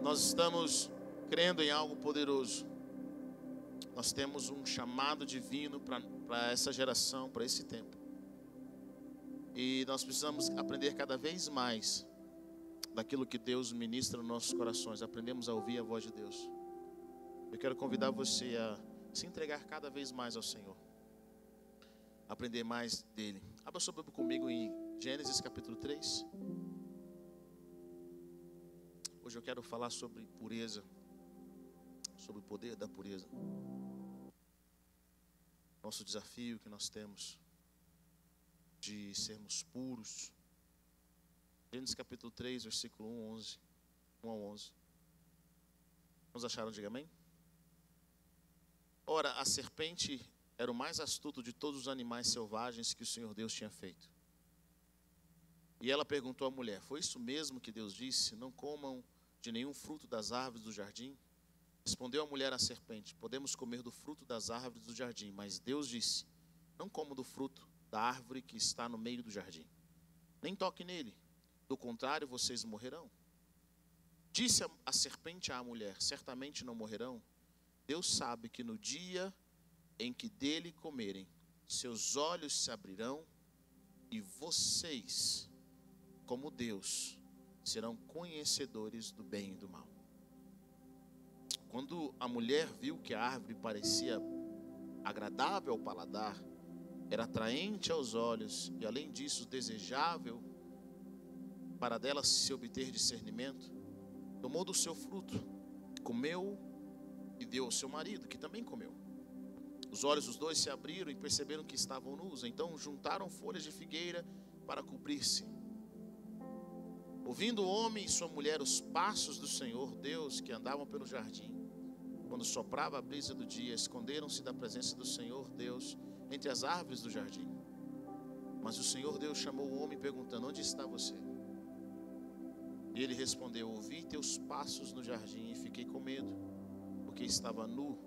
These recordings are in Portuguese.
Nós estamos crendo em algo poderoso. Nós temos um chamado divino para essa geração, para esse tempo. E nós precisamos aprender cada vez mais daquilo que Deus ministra nos nossos corações. Aprendemos a ouvir a voz de Deus. Eu quero convidar você a se entregar cada vez mais ao Senhor. Aprender mais dele. Abra sua Bíblia comigo em Gênesis capítulo 3. Hoje eu quero falar sobre pureza, sobre o poder da pureza. Nosso desafio que nós temos de sermos puros. Gênesis capítulo 3, versículo 1 a 11. Vamos acharam? Diga amém. Ora, a serpente era o mais astuto de todos os animais selvagens que o Senhor Deus tinha feito. E ela perguntou à mulher: foi isso mesmo que Deus disse? Não comam de nenhum fruto das árvores do jardim? Respondeu a mulher à serpente: podemos comer do fruto das árvores do jardim, mas Deus disse: não comam do fruto da árvore que está no meio do jardim, nem toque nele, do contrário vocês morrerão. Disse a serpente à mulher: certamente não morrerão. Deus sabe que no dia em que dele comerem, seus olhos se abrirão e vocês, como Deus, serão conhecedores do bem e do mal. Quando a mulher viu que a árvore parecia agradável ao paladar, era atraente aos olhos e, além disso, desejável para dela se obter discernimento, tomou do seu fruto, comeu e deu ao seu marido, que também comeu. Os olhos dos dois se abriram e perceberam que estavam nus. Então juntaram folhas de figueira para cobrir-se. Ouvindo o homem e sua mulher os passos do Senhor Deus que andavam pelo jardim, quando soprava a brisa do dia, esconderam-se da presença do Senhor Deus entre as árvores do jardim. Mas o Senhor Deus chamou o homem perguntando: onde está você? E ele respondeu: ouvi teus passos no jardim e fiquei com medo, porque estava nu,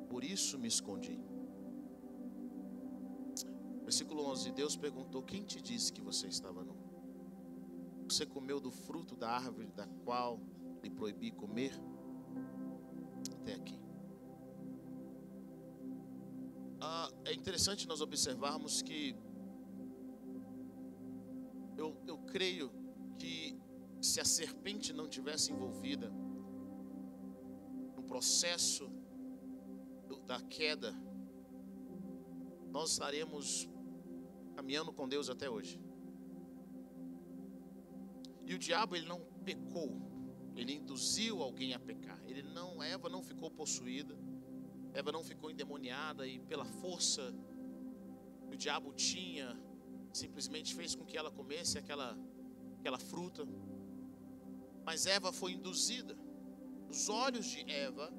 por isso me escondi. Versículo 11, Deus perguntou: quem te disse que você estava nu? Você comeu do fruto da árvore da qual lhe proibi comer? Até aqui. É interessante nós observarmos que eu creio que se a serpente não tivesse envolvida no processo da queda, nós estaremos caminhando com Deus até hoje. E o diabo, ele não pecou, ele induziu alguém a pecar. Eva não ficou possuída, Eva não ficou endemoniada e pela força que o diabo tinha, simplesmente fez com que ela comesse aquela fruta. Mas Eva foi induzida. Os olhos de Eva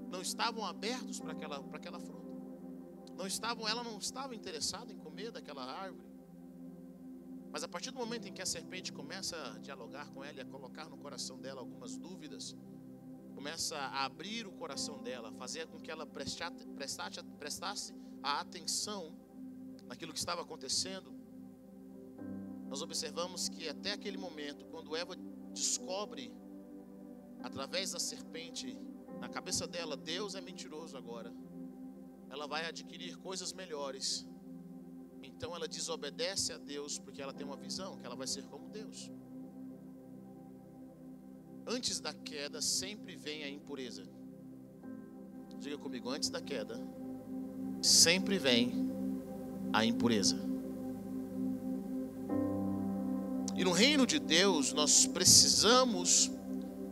não estavam abertos para aquela fruta. Ela não estava interessada em comer daquela árvore. Mas a partir do momento em que a serpente começa a dialogar com ela e a colocar no coração dela algumas dúvidas, começa a abrir o coração dela, fazer com que ela prestasse a atenção naquilo que estava acontecendo, nós observamos que até aquele momento, quando Eva descobre, através da serpente, na cabeça dela, Deus é mentiroso agora, ela vai adquirir coisas melhores. Então ela desobedece a Deus porque ela tem uma visão que ela vai ser como Deus. Antes da queda sempre vem a impureza. Diga comigo: antes da queda sempre vem a impureza. E no reino de Deus nós precisamos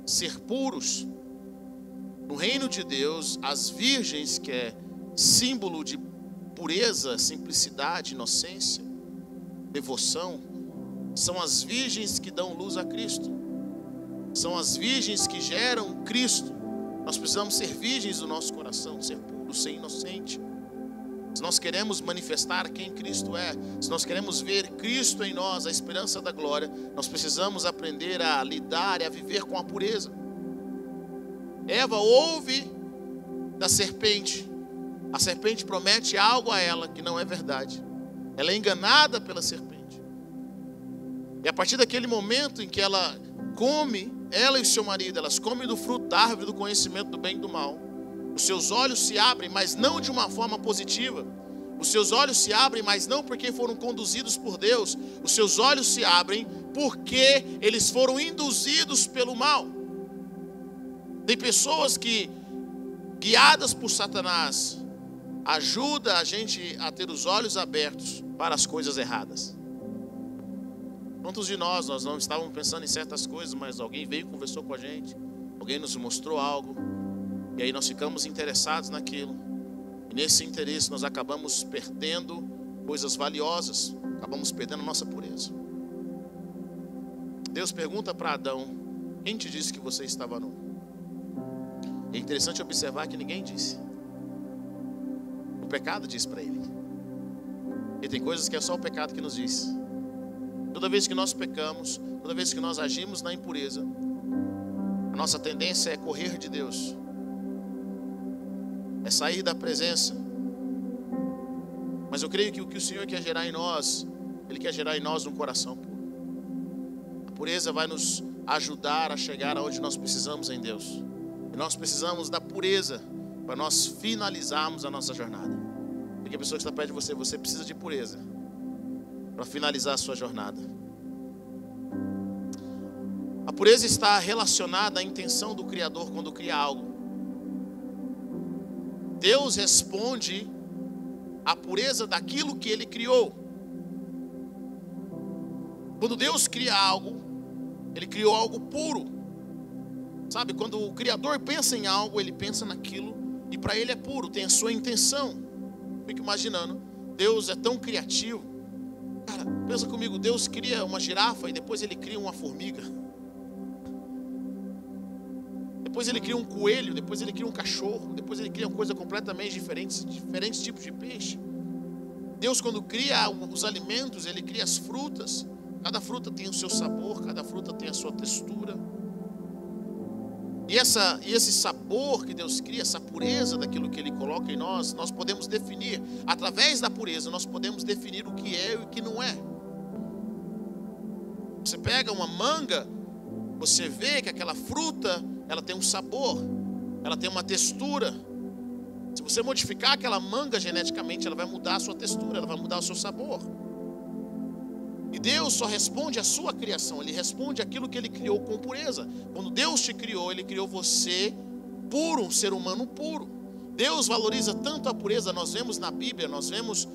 ser puros. No reino de Deus, as virgens, que é símbolo de pureza, simplicidade, inocência, devoção, são as virgens que dão luz a Cristo. São as virgens que geram Cristo. Nós precisamos ser virgens do nosso coração, ser puro, ser inocente. Se nós queremos manifestar quem Cristo é, se nós queremos ver Cristo em nós, a esperança da glória, nós precisamos aprender a lidar e a viver com a pureza. Eva ouve da serpente. A serpente promete algo a ela que não é verdade. Ela é enganada pela serpente. E a partir daquele momento em que ela come, ela e seu marido, elas comem do fruto da árvore do conhecimento do bem e do mal. Os seus olhos se abrem, mas não de uma forma positiva. Os seus olhos se abrem, mas não porque foram conduzidos por Deus. Os seus olhos se abrem porque eles foram induzidos pelo mal. Tem pessoas que, guiadas por Satanás, ajudam a gente a ter os olhos abertos para as coisas erradas. Quantos de nós não estávamos pensando em certas coisas, mas alguém veio e conversou com a gente, alguém nos mostrou algo, e aí nós ficamos interessados naquilo, e nesse interesse nós acabamos perdendo coisas valiosas, acabamos perdendo a nossa pureza. Deus pergunta para Adão: quem te disse que você estava nu? É interessante observar que ninguém disse. O pecado diz para ele. E tem coisas que é só o pecado que nos diz. Toda vez que nós pecamos, toda vez que nós agimos na impureza, a nossa tendência é correr de Deus, é sair da presença. Mas eu creio que o que o Senhor quer gerar em nós, Ele quer gerar em nós um coração puro. A pureza vai nos ajudar a chegar aonde nós precisamos em Deus. E nós precisamos da pureza para nós finalizarmos a nossa jornada. Porque a pessoa que está perto de você, você precisa de pureza para finalizar a sua jornada. A pureza está relacionada à intenção do Criador quando cria algo. Deus responde à pureza daquilo que Ele criou. Quando Deus cria algo, Ele criou algo puro. Sabe, quando o Criador pensa em algo, Ele pensa naquilo e para Ele é puro, tem a sua intenção. Fico imaginando, Deus é tão criativo. Cara, pensa comigo, Deus cria uma girafa e depois Ele cria uma formiga. Depois Ele cria um coelho, depois Ele cria um cachorro, depois Ele cria uma coisa completamente diferente, diferentes tipos de peixe. Deus, quando cria os alimentos, Ele cria as frutas. Cada fruta tem o seu sabor, cada fruta tem a sua textura. E esse sabor que Deus cria, essa pureza daquilo que Ele coloca em nós, nós podemos definir, através da pureza, nós podemos definir o que é e o que não é. Você pega uma manga, você vê que aquela fruta, ela tem um sabor, ela tem uma textura. Se você modificar aquela manga geneticamente, ela vai mudar a sua textura, ela vai mudar o seu sabor. E Deus só responde à sua criação, Ele responde àquilo que Ele criou com pureza. Quando Deus te criou, Ele criou você puro, um ser humano puro. Deus valoriza tanto a pureza, nós vemos na Bíblia, nós vemos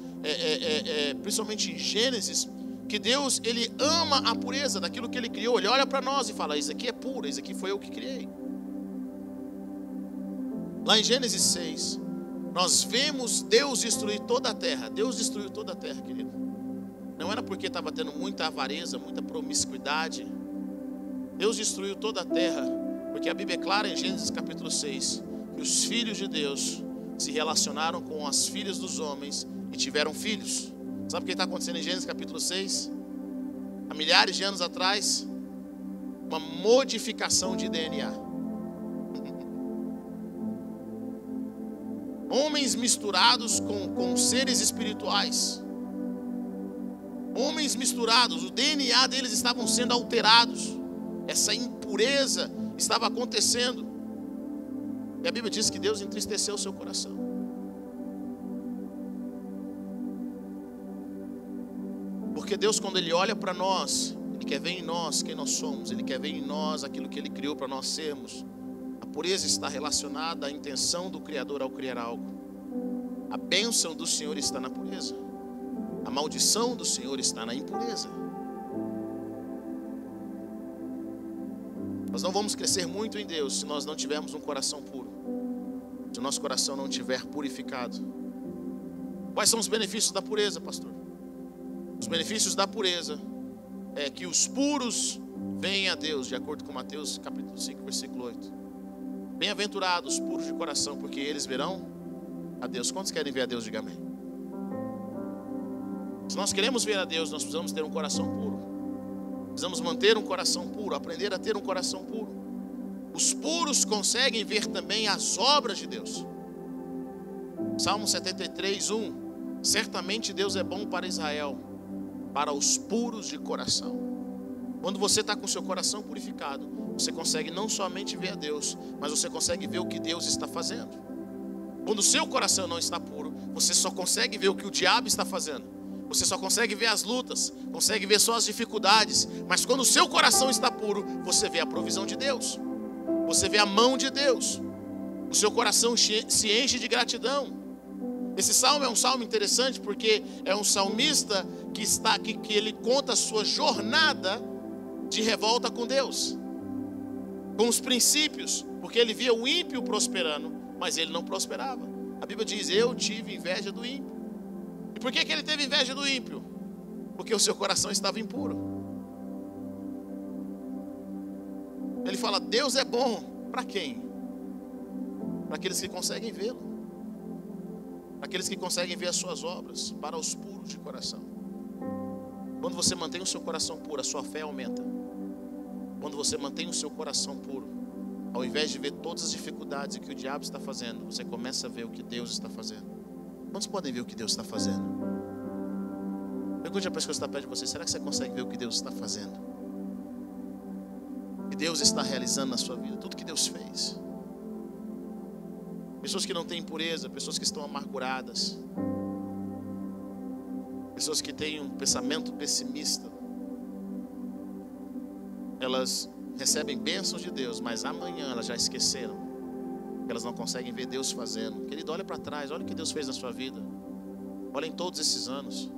principalmente em Gênesis, que Deus, Ele ama a pureza daquilo que Ele criou. Ele olha para nós e fala: isso aqui é puro, isso aqui foi eu que criei. Lá em Gênesis 6, nós vemos Deus destruir toda a terra. Deus destruiu toda a terra, querido. Não era porque estava tendo muita avareza, muita promiscuidade. Deus destruiu toda a terra, porque a Bíblia é clara em Gênesis capítulo 6, que os filhos de Deus se relacionaram com as filhas dos homens e tiveram filhos. Sabe o que está acontecendo em Gênesis capítulo 6? Há milhares de anos atrás, uma modificação de DNA. Homens misturados com seres espirituais. Homens misturados, o DNA deles estavam sendo alterados. Essa impureza estava acontecendo. E a Bíblia diz que Deus entristeceu o seu coração. Porque Deus, quando Ele olha para nós, Ele quer ver em nós quem nós somos. Ele quer ver em nós aquilo que Ele criou para nós sermos. A pureza está relacionada à intenção do Criador ao criar algo. A bênção do Senhor está na pureza. A maldição do Senhor está na impureza. Nós não vamos crescer muito em Deus se nós não tivermos um coração puro, se o nosso coração não estiver purificado. Quais são os benefícios da pureza, pastor? Os benefícios da pureza é que os puros veem a Deus, de acordo com Mateus capítulo 5, versículo 8. Bem-aventurados os puros de coração, porque eles verão a Deus. Quantos querem ver a Deus? Diga amém. Se nós queremos ver a Deus, nós precisamos ter um coração puro. Precisamos manter um coração puro, aprender a ter um coração puro. Os puros conseguem ver também as obras de Deus. Salmo 73, 1. Certamente Deus é bom para Israel, para os puros de coração. Quando você está com o seu coração purificado, você consegue não somente ver a Deus, mas você consegue ver o que Deus está fazendo. Quando o seu coração não está puro, você só consegue ver o que o diabo está fazendo. Você só consegue ver as lutas, consegue ver só as dificuldades. Mas quando o seu coração está puro, você vê a provisão de Deus, você vê a mão de Deus. O seu coração se enche de gratidão. Esse salmo é um salmo interessante porque é um salmista que ele conta a sua jornada de revolta com Deus, com os princípios, porque ele via o ímpio prosperando, mas ele não prosperava. A Bíblia diz: eu tive inveja do ímpio. E por que ele teve inveja do ímpio? Porque o seu coração estava impuro. Ele fala: Deus é bom para quem? Para aqueles que conseguem vê-lo, para aqueles que conseguem ver as suas obras, para os puros de coração. Quando você mantém o seu coração puro, a sua fé aumenta. Quando você mantém o seu coração puro, ao invés de ver todas as dificuldades e o que o diabo está fazendo, você começa a ver o que Deus está fazendo. Quantos podem ver o que Deus está fazendo? Pergunte a pessoa que está perto de você: será que você consegue ver o que Deus está fazendo? O que Deus está realizando na sua vida, tudo que Deus fez. Pessoas que não têm pureza, pessoas que estão amarguradas, pessoas que têm um pensamento pessimista, elas recebem bênçãos de Deus, mas amanhã elas já esqueceram, elas não conseguem ver Deus fazendo. Querido, olha para trás, olha o que Deus fez na sua vida, olha em todos esses anos,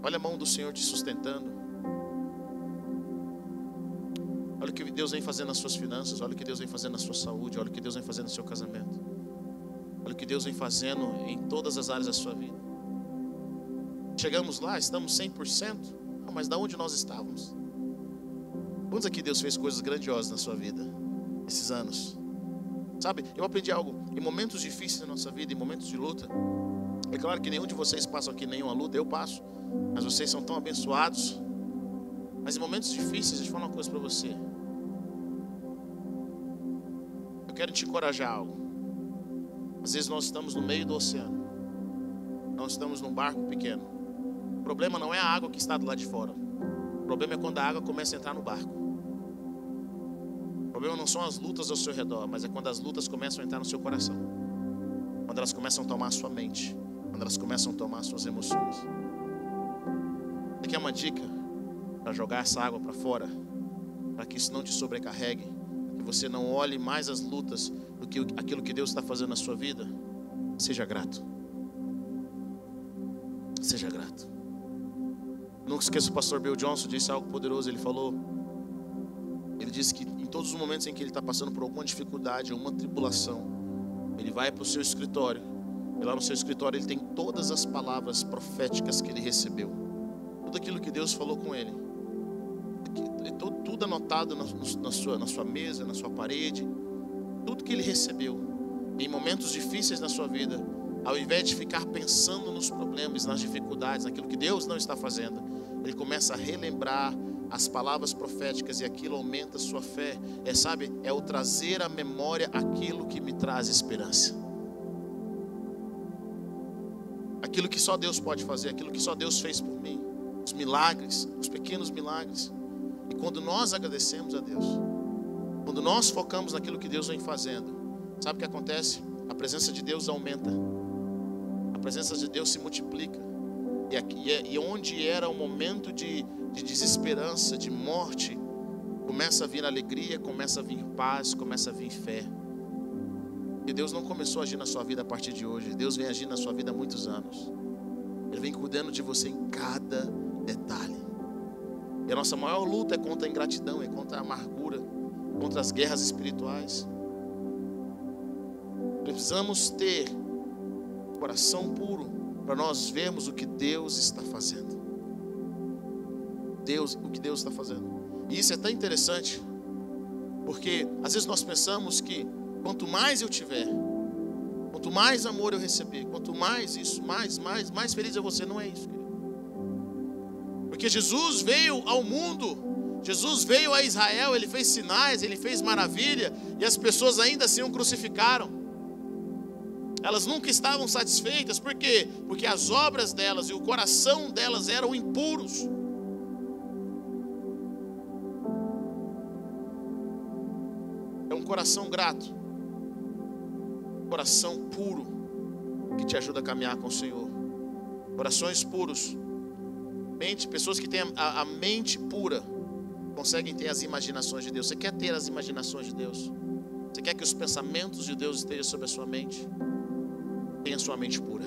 olha a mão do Senhor te sustentando, olha o que Deus vem fazendo nas suas finanças, olha o que Deus vem fazendo na sua saúde, olha o que Deus vem fazendo no seu casamento, olha o que Deus vem fazendo em todas as áreas da sua vida. Chegamos lá, estamos 100%, não, mas da onde nós estávamos? Quantos aqui Deus fez coisas grandiosas na sua vida esses anos? Sabe, eu aprendi algo: em momentos difíceis da nossa vida, em momentos de luta, é claro que nenhum de vocês passa aqui nenhuma luta, eu passo, mas vocês são tão abençoados. Mas em momentos difíceis, deixa eu falar uma coisa para você. Eu quero te encorajar algo. Às vezes nós estamos no meio do oceano, nós estamos num barco pequeno. O problema não é a água que está do lado de fora, o problema é quando a água começa a entrar no barco. O problema não são as lutas ao seu redor, mas é quando as lutas começam a entrar no seu coração, quando elas começam a tomar a sua mente, quando elas começam a tomar as suas emoções. Você quer uma dica para jogar essa água para fora, para que isso não te sobrecarregue, que você não olhe mais as lutas do que aquilo que Deus está fazendo na sua vida? Seja grato. Seja grato. Nunca esqueço, o pastor Bill Johnson disse algo poderoso. Ele disse que em todos os momentos em que ele está passando por alguma dificuldade, alguma tribulação, ele vai para o seu escritório, e lá no seu escritório ele tem todas as palavras proféticas que ele recebeu, tudo aquilo que Deus falou com ele, tudo anotado na sua mesa, na sua parede, tudo que ele recebeu. Em momentos difíceis na sua vida, ao invés de ficar pensando nos problemas, nas dificuldades, naquilo que Deus não está fazendo, ele começa a relembrar as palavras proféticas, e aquilo aumenta a sua fé. É o trazer à memória aquilo que me traz esperança, aquilo que só Deus pode fazer, aquilo que só Deus fez por mim, os milagres, os pequenos milagres. E quando nós agradecemos a Deus, quando nós focamos naquilo que Deus vem fazendo, sabe o que acontece? A presença de Deus aumenta, a presença de Deus se multiplica. E onde era um momento de desesperança, de morte, começa a vir alegria, começa a vir paz, começa a vir fé. E Deus não começou a agir na sua vida a partir de hoje, Deus vem agir na sua vida há muitos anos. Ele vem cuidando de você em cada detalhe. E a nossa maior luta é contra a ingratidão, é contra a amargura, contra as guerras espirituais. Precisamos ter coração puro para nós vermos o que Deus está fazendo. O que Deus está fazendo. E isso é tão interessante, porque às vezes nós pensamos que quanto mais eu tiver, quanto mais amor eu receber, quanto mais isso, mais feliz eu vou ser. Não é isso, querido. Porque Jesus veio ao mundo, Jesus veio a Israel, Ele fez sinais, Ele fez maravilha, e as pessoas ainda assim o crucificaram. Elas nunca estavam satisfeitas. Por quê? Porque as obras delas e o coração delas eram impuros. um coração grato, um coração puro, que te ajuda a caminhar com o Senhor. Corações puros, pessoas que têm a mente pura, conseguem ter as imaginações de Deus. Você quer ter as imaginações de Deus? Você quer que os pensamentos de Deus estejam sobre a sua mente? Tenha sua mente pura.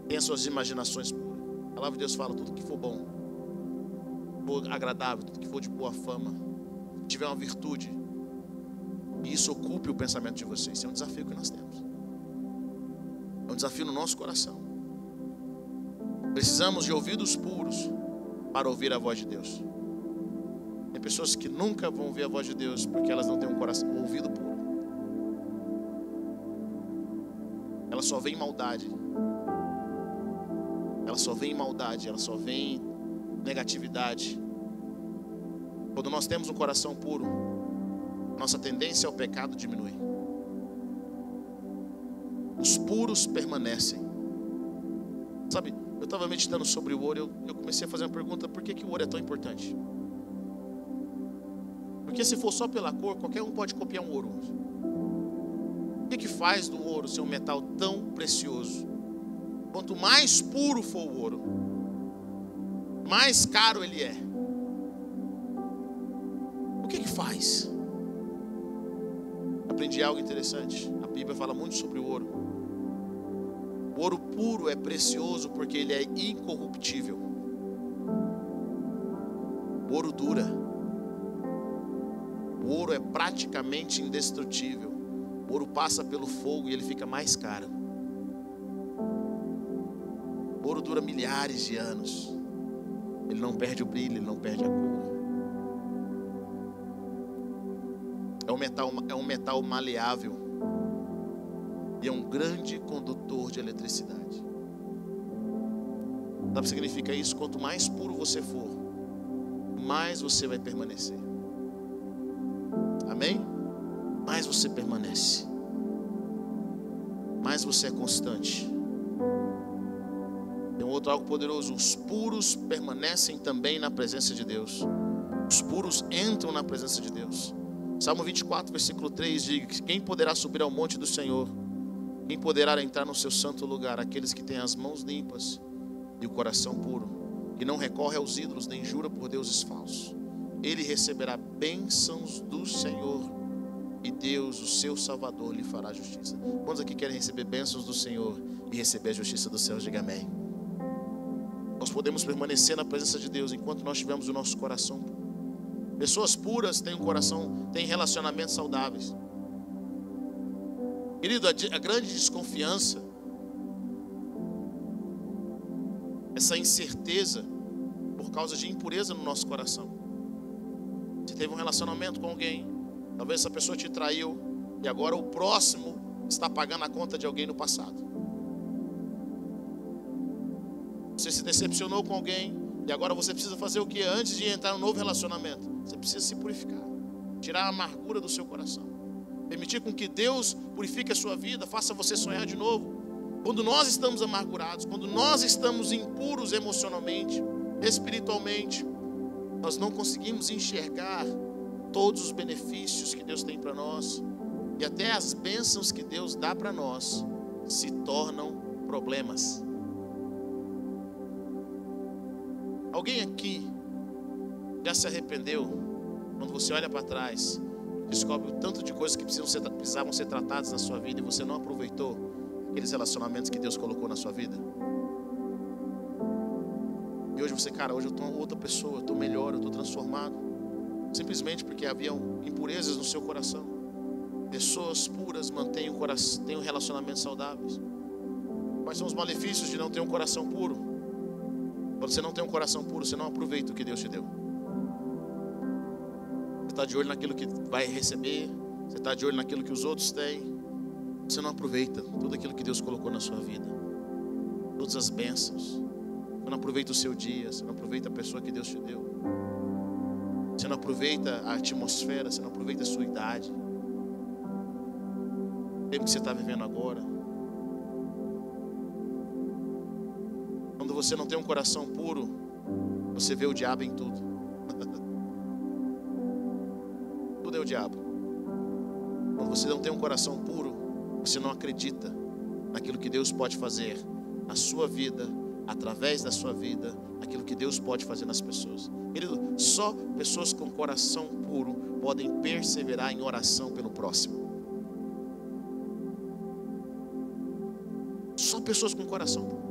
Tenha suas imaginações puras. A palavra de Deus fala: tudo que for bom, for agradável, tudo que for de boa fama, tiver uma virtude, e isso ocupe o pensamento de vocês. Isso é um desafio que nós temos. É um desafio no nosso coração. Precisamos de ouvidos puros para ouvir a voz de Deus. Tem pessoas que nunca vão ouvir a voz de Deus porque elas não têm um ouvido puro. Elas só veem maldade. Elas só veem maldade, elas só veem negatividade. Quando nós temos um coração puro, nossa tendência ao pecado diminui. Os puros permanecem. Sabe, eu estava meditando sobre o ouro, eu comecei a fazer uma pergunta: por que o ouro é tão importante? Porque se for só pela cor, qualquer um pode copiar um ouro. O que faz do ouro ser um metal tão precioso? Quanto mais puro for o ouro, mais caro ele é. O que faz? Aprendi algo interessante. A Bíblia fala muito sobre o ouro. O ouro puro é precioso porque ele é incorruptível. O ouro dura. O ouro é praticamente indestrutível. O ouro passa pelo fogo e ele fica mais caro. O ouro dura milhares de anos. Ele não perde o brilho, ele não perde a cor. É um metal maleável. E é um grande condutor de eletricidade. Sabe o que significa isso? Quanto mais puro você for, mais você vai permanecer. Amém? Mais você permanece. Mais você é constante. Tem um outro algo poderoso: os puros permanecem também na presença de Deus. Os puros entram na presença de Deus. Salmo 24, versículo 3 diz: quem poderá subir ao monte do Senhor? Quem poderá entrar no seu santo lugar? Aqueles que têm as mãos limpas e o coração puro, que não recorre aos ídolos, nem jura por deuses falsos. Ele receberá bênçãos do Senhor, e Deus, o seu Salvador, lhe fará justiça. Quantos aqui querem receber bênçãos do Senhor e receber a justiça do céu? Diga amém. Nós podemos permanecer na presença de Deus enquanto nós tivermos o nosso coração puro. Pessoas puras têm um coração, têm relacionamentos saudáveis. Querido, a grande desconfiança, essa incerteza, por causa de impureza no nosso coração. Você teve um relacionamento com alguém, talvez essa pessoa te traiu, e agora o próximo está pagando a conta de alguém no passado. Você se decepcionou com alguém, e agora você precisa fazer o que? Antes de entrar no novo relacionamento, você precisa se purificar, tirar a amargura do seu coração, permitir com que Deus purifique a sua vida, faça você sonhar de novo. Quando nós estamos amargurados, quando nós estamos impuros emocionalmente, espiritualmente, nós não conseguimos enxergar todos os benefícios que Deus tem para nós, e até as bênçãos que Deus dá para nós se tornam problemas. Alguém aqui já se arrependeu quando você olha para trás, descobre o tanto de coisas que precisavam ser tratadas na sua vida e você não aproveitou aqueles relacionamentos que Deus colocou na sua vida? E hoje você, cara, hoje eu estou outra pessoa, eu estou melhor, eu estou transformado, simplesmente porque haviam impurezas no seu coração. Pessoas puras mantêm têm relacionamentos saudáveis. Quais são os malefícios de não ter um coração puro? Quando você não tem um coração puro, você não aproveita o que Deus te deu. Você está de olho naquilo que vai receber, você está de olho naquilo que os outros têm. Você não aproveita tudo aquilo que Deus colocou na sua vida, todas as bênçãos. Você não aproveita o seu dia, você não aproveita a pessoa que Deus te deu. Você não aproveita a atmosfera, você não aproveita a sua idade, o tempo que você está vivendo agora. Quando você não tem um coração puro, você vê o diabo em tudo. responder o diabo. Quando você não tem um coração puro, você não acredita naquilo que Deus pode fazer na sua vida, através da sua vida, aquilo que Deus pode fazer nas pessoas. Querido, só pessoas com coração puro podem perseverar em oração pelo próximo. Só pessoas com coração puro.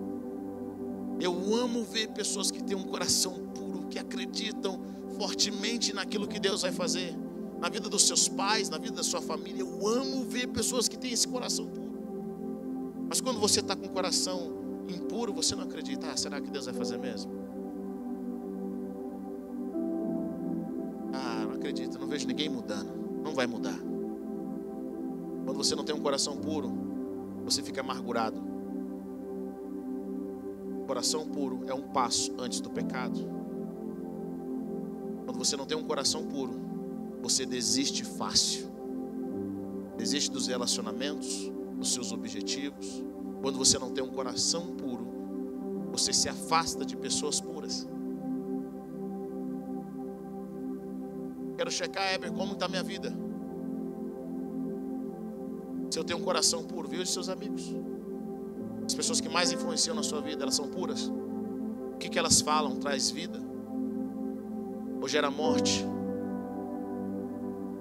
Eu amo ver pessoas que têm um coração puro, que acreditam fortemente naquilo que Deus vai fazer na vida dos seus pais, na vida da sua família. Eu amo ver pessoas que têm esse coração puro. Mas quando você está com o coração impuro, você não acredita. Será que Deus vai fazer mesmo? Não acredito, não vejo ninguém mudando. Não vai mudar. Quando você não tem um coração puro, você fica amargurado. Coração puro é um passo antes do pecado. Quando você não tem um coração puro, você desiste fácil. Desiste dos relacionamentos, dos seus objetivos. Quando você não tem um coração puro, você se afasta de pessoas puras. Quero checar, Heber, como está a minha vida. Se eu tenho um coração puro, viu, de seus amigos. As pessoas que mais influenciam na sua vida, elas são puras. O que elas falam traz vida ou gera morte?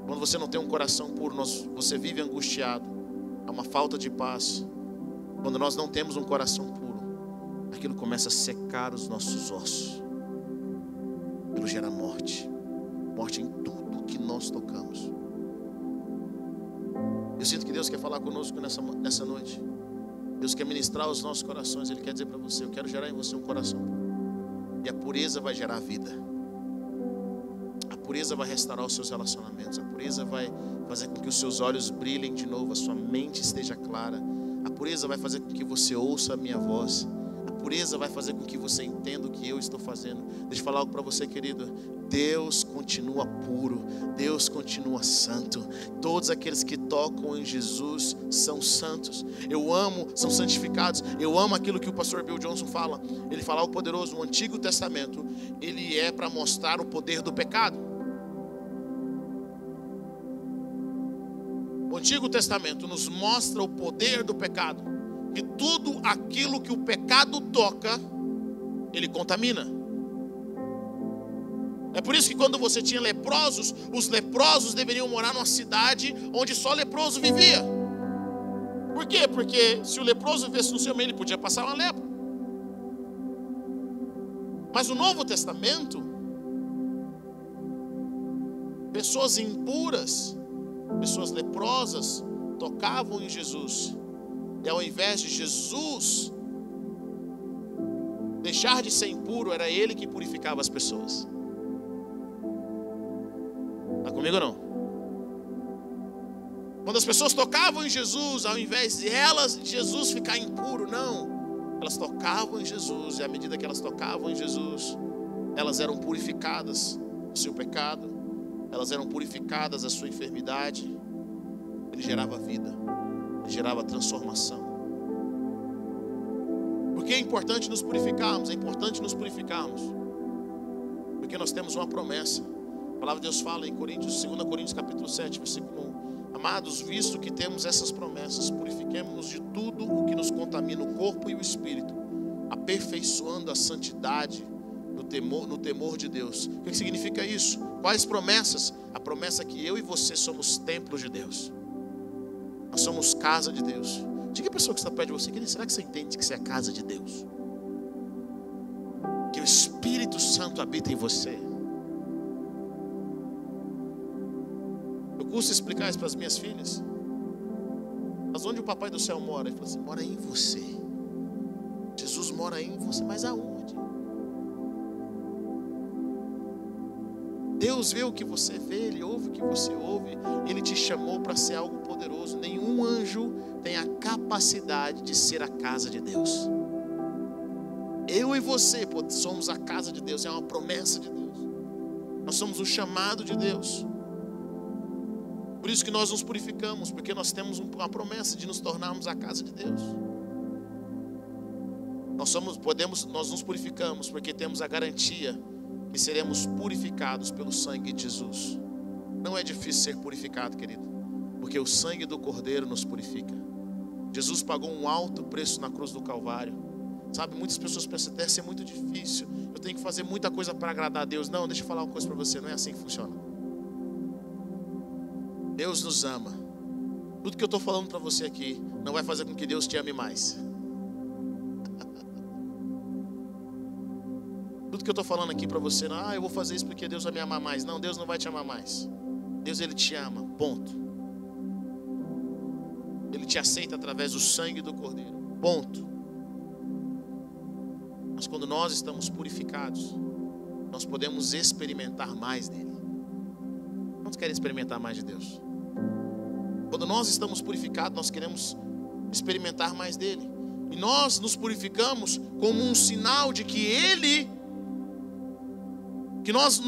Quando você não tem um coração puro, você vive angustiado. Há uma falta de paz. Quando nós não temos um coração puro, aquilo começa a secar os nossos ossos. Aquilo gera morte. Morte em tudo que nós tocamos. Eu sinto que Deus quer falar conosco nessa noite. Deus quer ministrar os nossos corações. Ele quer dizer para você: eu quero gerar em você um coração puro. E a pureza vai gerar vida. A pureza vai restaurar os seus relacionamentos. A pureza vai fazer com que os seus olhos brilhem de novo, a sua mente esteja clara. A pureza vai fazer com que você ouça a minha voz. A pureza vai fazer com que você entenda o que eu estou fazendo. Deixa eu falar algo para você, querido. Deus continua puro, Deus continua santo. Todos aqueles que tocam em Jesus são santos. Eu amo, são santificados. Eu amo aquilo que o pastor Bill Johnson fala. Ele fala: o poderoso no Antigo Testamento, ele é para mostrar o poder do pecado. O Antigo Testamento nos mostra o poder do pecado. Que tudo aquilo que o pecado toca, ele contamina. É por isso que quando você tinha leprosos, os leprosos deveriam morar numa cidade onde só leproso vivia. Por quê? Porque se o leproso vivesse no seu meio, ele podia passar uma lepra. Mas no Novo Testamento, pessoas impuras, pessoas leprosas, tocavam em Jesus. E ao invés de Jesus deixar de ser impuro, era Ele que purificava as pessoas. Está comigo ou não? Quando as pessoas tocavam em Jesus, ao invés de Jesus ficar impuro, não. Elas tocavam em Jesus, e à medida que elas tocavam em Jesus, elas eram purificadas do seu pecado, elas eram purificadas da sua enfermidade. Ele gerava vida, ele gerava transformação. Por que é importante nos purificarmos? É importante nos purificarmos porque nós temos uma promessa. A palavra de Deus fala em 2 Coríntios capítulo 7, versículo 1. Amados, visto que temos essas promessas, purifiquemo-nos de tudo o que nos contamina o corpo e o espírito, aperfeiçoando a santidade no temor de Deus. O que significa isso? Quais promessas? A promessa é que eu e você somos templos de Deus. Nós somos casa de Deus. Diga a pessoa que está perto de você: querido, será que você entende que você é casa de Deus? Que o Espírito Santo habita em você. Eu custo explicar isso para as minhas filhas. Mas onde o papai do céu mora? Ele fala assim: mora em você. Jesus mora em você, mas aonde? Deus vê o que você vê, Ele ouve o que você ouve. Ele te chamou para ser algo poderoso. Nenhum anjo tem a capacidade de ser a casa de Deus. Eu e você somos a casa de Deus. É uma promessa de Deus. Nós somos o chamado de Deus. Por isso que nós nos purificamos, porque nós temos uma promessa de nos tornarmos a casa de Deus. Nós nos purificamos porque temos a garantia que seremos purificados pelo sangue de Jesus. Não é difícil ser purificado, querido, porque o sangue do Cordeiro nos purifica. Jesus pagou um alto preço na cruz do Calvário. Sabe, muitas pessoas pensam, deve ser muito difícil, eu tenho que fazer muita coisa para agradar a Deus. Não, deixa eu falar uma coisa para você, não é assim que funciona. Deus nos ama. Tudo que eu estou falando para você aqui não vai fazer com que Deus te ame mais. Tudo que eu estou falando aqui para você, não, eu vou fazer isso porque Deus vai me amar mais. Não, Deus não vai te amar mais. Deus, Ele te ama, ponto. Ele te aceita através do sangue do Cordeiro, ponto. Mas quando nós estamos purificados, nós podemos experimentar mais dele. Quantos querem experimentar mais de Deus? Quando nós estamos purificados, nós queremos experimentar mais dele. E nós nos purificamos como um sinal de que Ele, que nós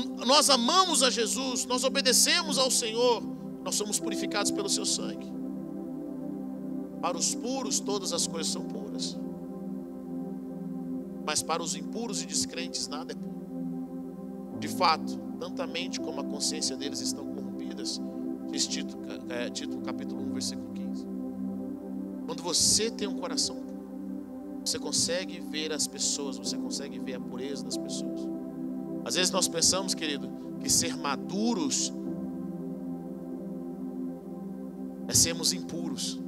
amamos a Jesus, nós obedecemos ao Senhor, nós somos purificados pelo seu sangue. Para os puros, todas as coisas são puras. Mas para os impuros e descrentes, nada é puro. De fato, tanto a mente como a consciência deles estão corrompidas. Diz Tito capítulo 1, versículo 15. Quando você tem um coração puro, você consegue ver as pessoas, você consegue ver a pureza das pessoas. Às vezes nós pensamos, querido, que ser maduros é sermos impuros.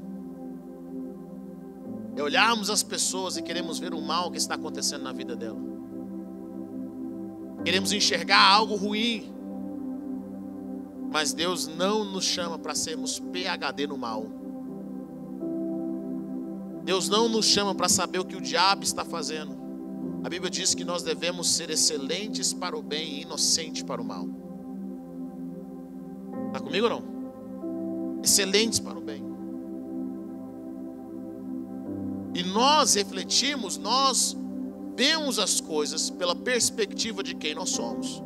É olharmos as pessoas e queremos ver o mal que está acontecendo na vida dela. Queremos enxergar algo ruim. Mas Deus não nos chama para sermos PhD no mal. Deus não nos chama para saber o que o diabo está fazendo. A Bíblia diz que nós devemos ser excelentes para o bem e inocentes para o mal. Está comigo ou não? Excelentes para o bem. E nós refletimos, nós vemos as coisas pela perspectiva de quem nós somos.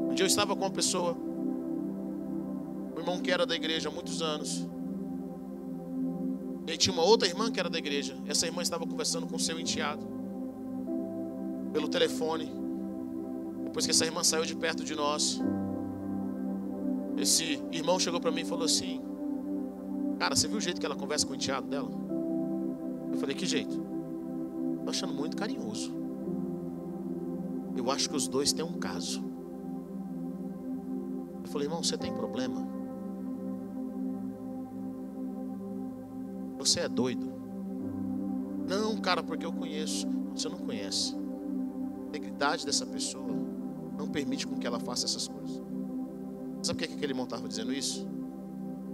Um dia eu estava com uma pessoa, um irmão que era da igreja há muitos anos. E aí tinha uma outra irmã que era da igreja. Essa irmã estava conversando com o seu enteado pelo telefone. Depois que essa irmã saiu de perto de nós, esse irmão chegou para mim e falou assim: cara, você viu o jeito que ela conversa com o enteado dela? Eu falei, que jeito? Estou achando muito carinhoso. Eu acho que os dois têm um caso. Eu falei, irmão, você tem problema? Você é doido? Não, cara, porque eu conheço. Você não conhece. A integridade dessa pessoa não permite com que ela faça essas coisas. Sabe por que aquele irmão estava dizendo isso?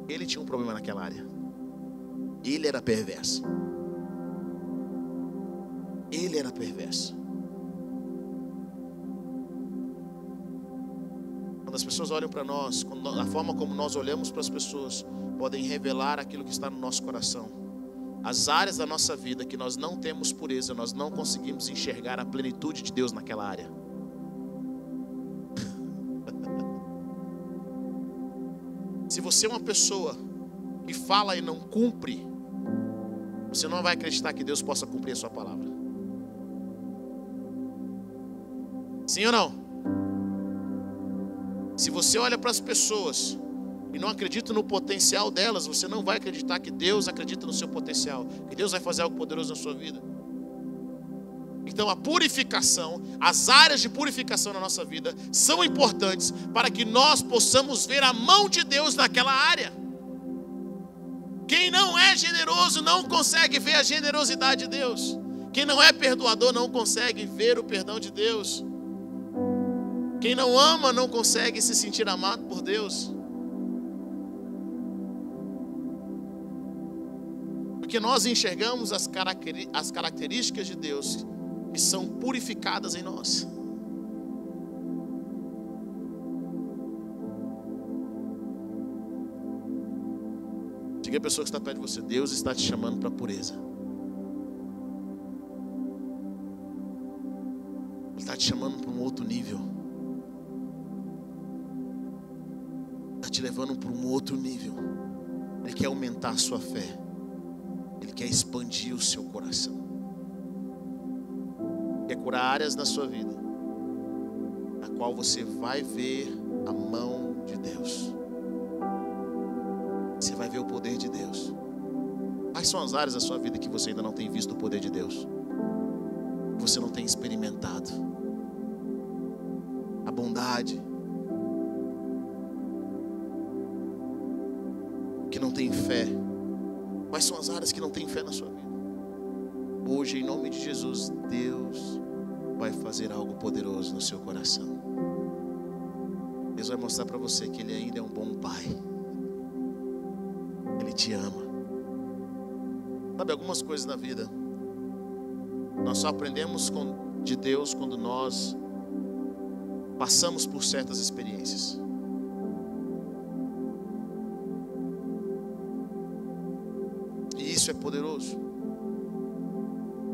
Ele tinha um problema naquela área. Ele era perverso. Ele era perverso. Quando as pessoas olham para nós, a forma como nós olhamos para as pessoas podem revelar aquilo que está no nosso coração. As áreas da nossa vida que nós não temos pureza, nós não conseguimos enxergar a plenitude de Deus naquela área. Se você é uma pessoa que fala e não cumpre, você não vai acreditar que Deus possa cumprir a sua palavra. Sim ou não? Se você olha para as pessoas e não acredita no potencial delas, você não vai acreditar que Deus acredita no seu potencial, que Deus vai fazer algo poderoso na sua vida. Então a purificação, as áreas de purificação na nossa vida são importantes para que nós possamos ver a mão de Deus naquela área. Quem não é generoso não consegue ver a generosidade de Deus. Quem não é perdoador não consegue ver o perdão de Deus. Quem não ama não consegue se sentir amado por Deus. Porque nós enxergamos as características de Deus que são purificadas em nós. Diga a pessoa que está perto de você: Deus está te chamando para a pureza. Ele está te chamando para um outro nível. Está te levando para um outro nível. Ele quer aumentar a sua fé. Ele quer expandir o seu coração. Quer curar áreas da sua vida na qual você vai ver a mão de Deus. Quais são as áreas da sua vida que você ainda não tem visto o poder de Deus? Que você não tem experimentado a bondade, que não tem fé? Quais são as áreas que não tem fé na sua vida? Hoje, em nome de Jesus, Deus vai fazer algo poderoso no seu coração. Deus vai mostrar para você que Ele ainda é um bom Pai. Ele te ama. Sabe, algumas coisas na vida nós só aprendemos de Deus quando nós passamos por certas experiências. E isso é poderoso.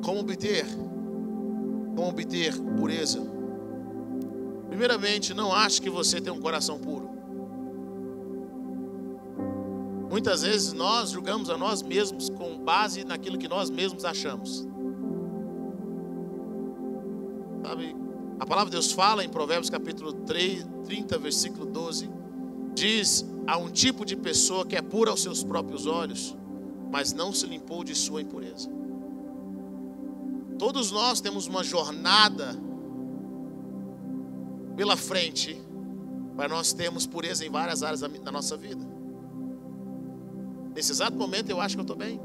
Como obter pureza? Primeiramente, não ache que você tem um coração puro. Muitas vezes nós julgamos a nós mesmos com base naquilo que nós mesmos achamos. Sabe, a palavra de Deus fala em Provérbios capítulo 30, versículo 12, diz: há um tipo de pessoa que é pura aos seus próprios olhos, mas não se limpou de sua impureza. Todos nós temos uma jornada pela frente para nós termos pureza em várias áreas da nossa vida. Nesse exato momento eu acho que eu estou bem,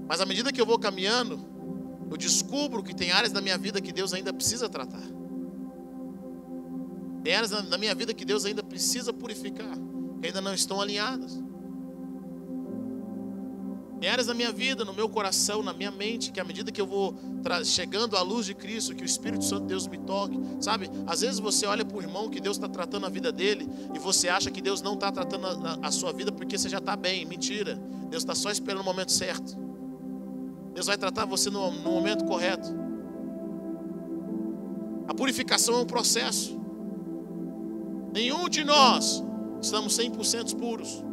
mas à medida que eu vou caminhando, eu descubro que tem áreas da minha vida que Deus ainda precisa tratar. Tem áreas da minha vida que Deus ainda precisa purificar, que ainda não estão alinhadas. Tem áreas da minha vida, no meu coração, na minha mente, que à medida que eu vou chegando à luz de Cristo, que o Espírito Santo de Deus me toque. Sabe, às vezes você olha para o irmão que Deus está tratando a vida dele, e você acha que Deus não está tratando a sua vida porque você já está bem. Mentira. Deus está só esperando o momento certo. Deus vai tratar você no momento correto. A purificação é um processo. Nenhum de nós estamos 100% puros,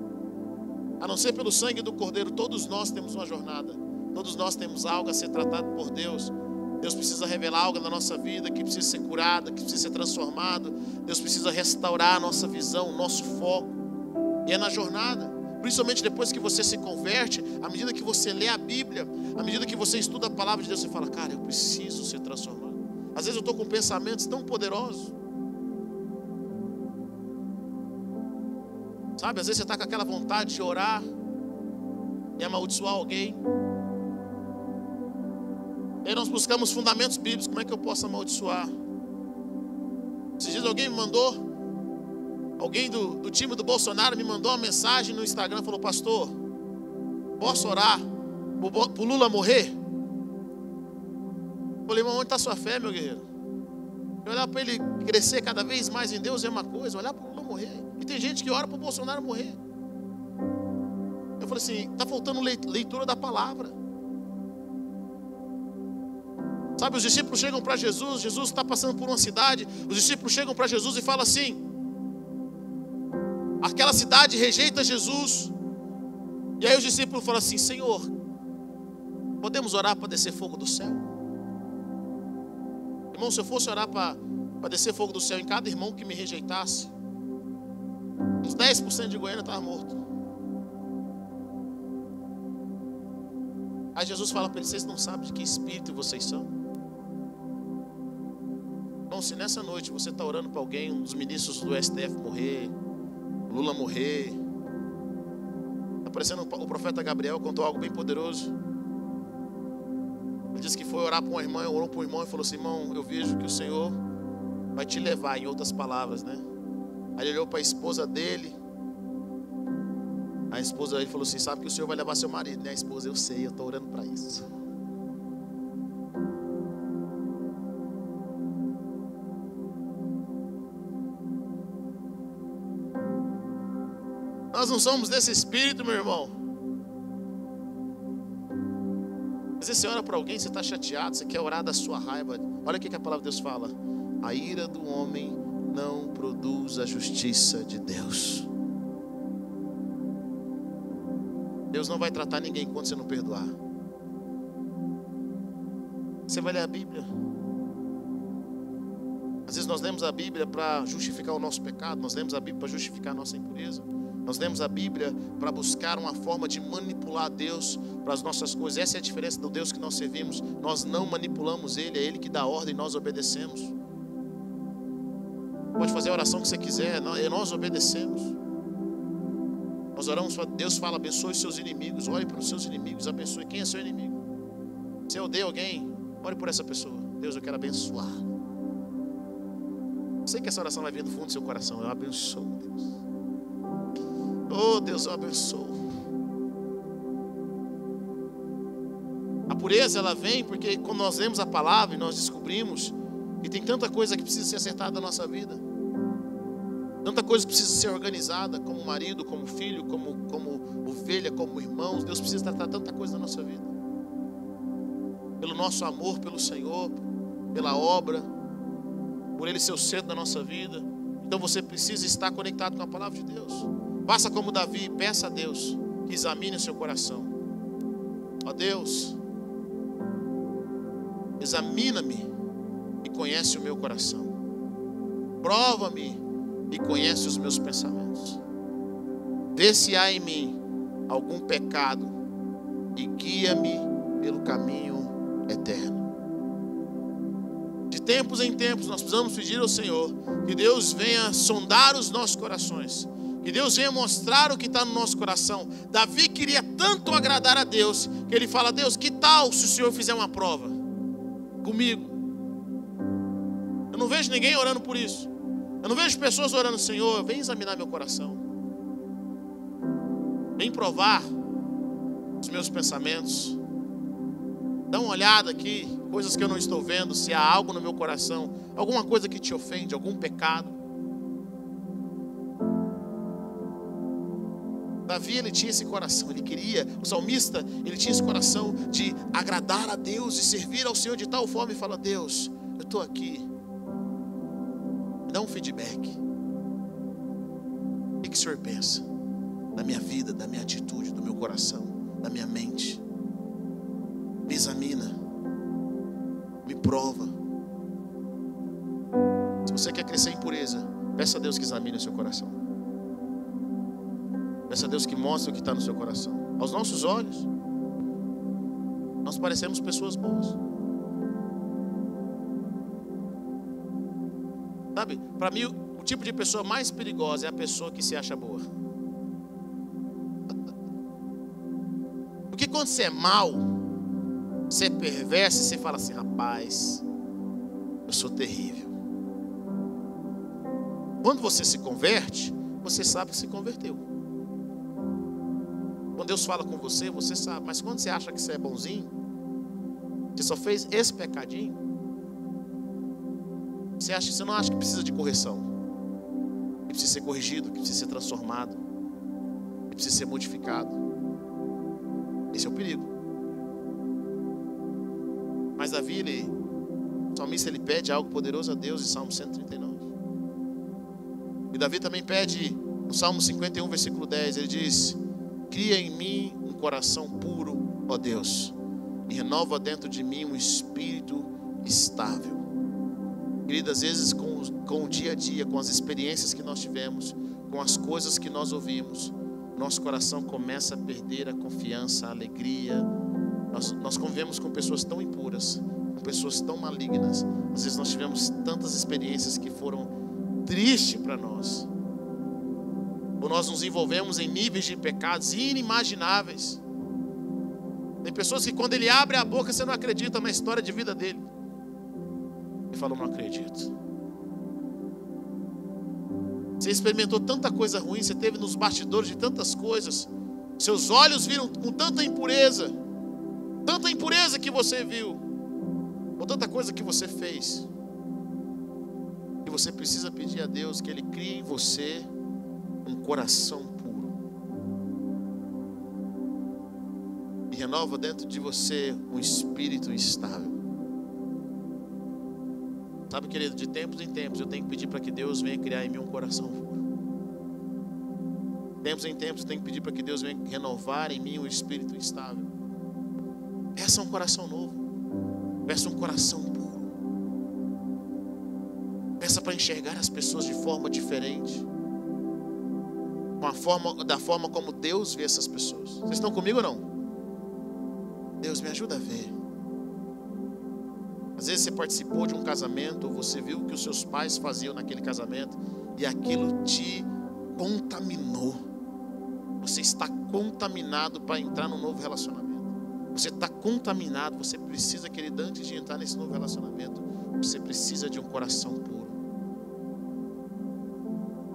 a não ser pelo sangue do Cordeiro. Todos nós temos uma jornada. Todos nós temos algo a ser tratado por Deus. Deus precisa revelar algo na nossa vida que precisa ser curado, que precisa ser transformado. Deus precisa restaurar a nossa visão, o nosso foco. E é na jornada. Principalmente depois que você se converte, à medida que você lê a Bíblia, à medida que você estuda a palavra de Deus, você fala: cara, eu preciso ser transformado. Às vezes eu estou com pensamentos tão poderosos. Sabe, às vezes você está com aquela vontade de orar e amaldiçoar alguém. E aí nós buscamos fundamentos bíblicos. Como é que eu posso amaldiçoar? Esses dias alguém me mandou, alguém do time do Bolsonaro me mandou uma mensagem no Instagram, falou: pastor, posso orar para o Lula morrer? Eu falei: mas onde está sua fé, meu guerreiro? Olhar para ele crescer cada vez mais em Deus é uma coisa, olhar para o Lula morrer. E tem gente que ora para o Bolsonaro morrer. Eu falei assim: está faltando leitura da palavra. Sabe, os discípulos chegam para Jesus, Jesus está passando por uma cidade, os discípulos chegam para Jesus e falam assim: aquela cidade rejeita Jesus. E aí os discípulos falam assim: Senhor, podemos orar para descer fogo do céu? Irmão, se eu fosse orar para descer fogo do céu em cada irmão que me rejeitasse, uns 10% de Goiânia estava morto. Aí Jesus fala para eles: vocês não sabem de que espírito vocês são? Então, se nessa noite você está orando para alguém, um dos ministros do STF morrer, Lula morrer, está parecendo o profeta Gabriel contou algo bem poderoso. Ele disse que foi orar para uma irmã, orou para um irmão e falou assim: irmão, eu vejo que o Senhor vai te levar, em outras palavras, né? Aí ele olhou para a esposa dele. A esposa dele falou assim: sabe que o Senhor vai levar seu marido, né? A esposa: eu sei, eu estou orando para isso. Nós não somos desse espírito, meu irmão. Às vezes você ora para alguém, você está chateado, você quer orar da sua raiva. Olha o que a palavra de Deus fala: a ira do homem não produz a justiça de Deus. Deus não vai tratar ninguém enquanto você não perdoar. Você vai ler a Bíblia. Às vezes nós lemos a Bíblia para justificar o nosso pecado, nós lemos a Bíblia para justificar a nossa impureza. Nós lemos a Bíblia para buscar uma forma de manipular Deus para as nossas coisas. Essa é a diferença do Deus que nós servimos. Nós não manipulamos Ele, é Ele que dá ordem e nós obedecemos. Pode fazer a oração que você quiser, nós obedecemos. Nós oramos, Deus fala, abençoe os seus inimigos. Ore para os seus inimigos, abençoe. Quem é seu inimigo? Se eu odeio alguém, ore por essa pessoa. Deus, eu quero abençoar. Sei que essa oração vai vir do fundo do seu coração. Eu abençoo, Deus. Oh, Deus, eu abençoo. A pureza, ela vem porque quando nós lemos a palavra e nós descobrimos que tem tanta coisa que precisa ser acertada na nossa vida, tanta coisa que precisa ser organizada, como marido, como filho, como ovelha, como irmãos. Deus precisa tratar tanta coisa na nossa vida, pelo nosso amor pelo Senhor, pela obra, por Ele ser o centro da nossa vida. Então você precisa estar conectado com a palavra de Deus. Faça como Davi, peça a Deus que examine o seu coração. Ó Deus, examina-me e conhece o meu coração. Prova-me e conhece os meus pensamentos. Vê se há em mim algum pecado e guia-me pelo caminho eterno. De tempos em tempos nós precisamos pedir ao Senhor que Deus venha sondar os nossos corações, que Deus venha mostrar o que está no nosso coração. Davi queria tanto agradar a Deus que ele fala: Deus, que tal se o Senhor fizer uma prova comigo? Eu não vejo ninguém orando por isso. Eu não vejo pessoas orando: Senhor, vem examinar meu coração, vem provar os meus pensamentos, dá uma olhada aqui, coisas que eu não estou vendo, se há algo no meu coração, alguma coisa que te ofende, algum pecado. Davi, ele tinha esse coração, ele queria, o salmista, ele tinha esse coração de agradar a Deus e servir ao Senhor de tal forma, e fala: Deus, eu estou aqui, me dá um feedback. O que o Senhor pensa da minha vida, da minha atitude, do meu coração, da minha mente? Me examina, me prova. Se você quer crescer em pureza, peça a Deus que examine o seu coração. Peça a Deus que mostre o que está no seu coração. Aos nossos olhos, nós parecemos pessoas boas. Sabe, para mim, o tipo de pessoa mais perigosa é a pessoa que se acha boa. Porque quando você é mau, você é perverso, você fala assim: rapaz, eu sou terrível. Quando você se converte, você sabe que se converteu. Quando Deus fala com você, você sabe. Mas quando você acha que você é bonzinho, você só fez esse pecadinho, você não acha que precisa de correção, que precisa ser corrigido, que precisa ser transformado, que precisa ser modificado. Esse é o perigo. Mas Davi, o salmista, ele pede algo poderoso a Deus em Salmo 139. E Davi também pede no Salmo 51, versículo 10, ele diz: cria em mim um coração puro, ó Deus, e renova dentro de mim um espírito estável. Querido, às vezes com o dia a dia, com as experiências que nós tivemos, com as coisas que nós ouvimos, nosso coração começa a perder a confiança, a alegria. Nós convivemos com pessoas tão impuras, com pessoas tão malignas. Às vezes nós tivemos tantas experiências que foram tristes para nós, ou nós nos envolvemos em níveis de pecados inimagináveis. Tem pessoas que quando ele abre a boca, você não acredita na história de vida dele. Ele fala: não acredito. Você experimentou tanta coisa ruim, você teve nos bastidores de tantas coisas, seus olhos viram com tanta impureza que você viu, com tanta coisa que você fez, que você precisa pedir a Deus que Ele crie em você um coração puro e renova dentro de você um espírito estável. Sabe, querido, de tempos em tempos eu tenho que pedir para que Deus venha criar em mim um coração puro. De tempos em tempos eu tenho que pedir para que Deus venha renovar em mim um espírito estável. Peça um coração novo. Peça um coração puro. Peça para enxergar as pessoas de forma diferente. da forma como Deus vê essas pessoas. Vocês estão comigo ou não? Deus, me ajuda a ver. Às vezes você participou de um casamento, ou você viu o que os seus pais faziam naquele casamento, e aquilo te contaminou. Você está contaminado para entrar num novo relacionamento. Você está contaminado, você precisa, querido, antes de entrar nesse novo relacionamento, você precisa de um coração puro.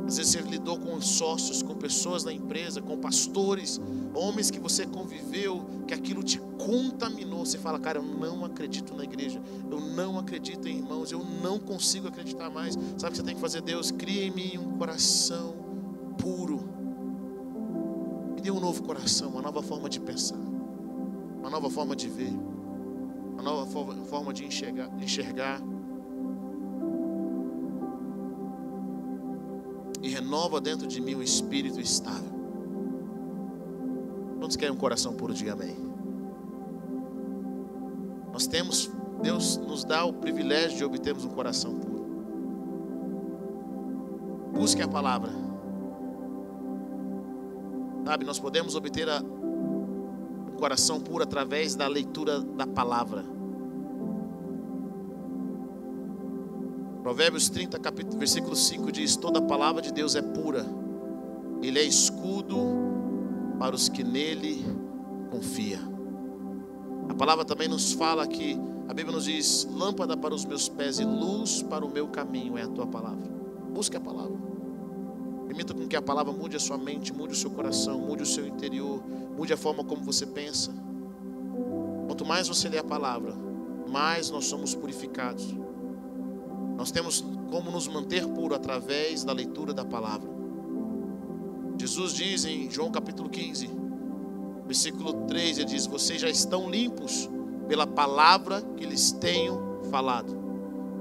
Às vezes você lidou com sócios, com pessoas da empresa, com pastores, homens que você conviveu, que aquilo te contaminou. Você fala, cara, eu não acredito na igreja, eu não acredito em irmãos, eu não consigo acreditar mais. Sabe o que você tem que fazer? Deus, cria em mim um coração puro. Me dê um novo coração, uma nova forma de pensar, uma nova forma de ver, uma nova forma de enxergar. E renova dentro de mim um espírito estável. Quantos querem um coração puro? Diga amém. Deus nos dá o privilégio de obtermos um coração puro. Busque a palavra. Sabe, nós podemos obter um coração puro através da leitura da palavra. Provérbios 30, versículo 5 diz: toda a palavra de Deus é pura, Ele é escudo para os que nele confiam. A palavra também nos fala que, a Bíblia nos diz: lâmpada para os meus pés e luz para o meu caminho é a tua palavra. Busque a palavra. Permita com que a palavra mude a sua mente, mude o seu coração, mude o seu interior, mude a forma como você pensa. Quanto mais você lê a palavra, mais nós somos purificados. Nós temos como nos manter puro através da leitura da palavra. Jesus diz em João capítulo 15, versículo 3, ele diz: vocês já estão limpos pela palavra que lhes tenho falado.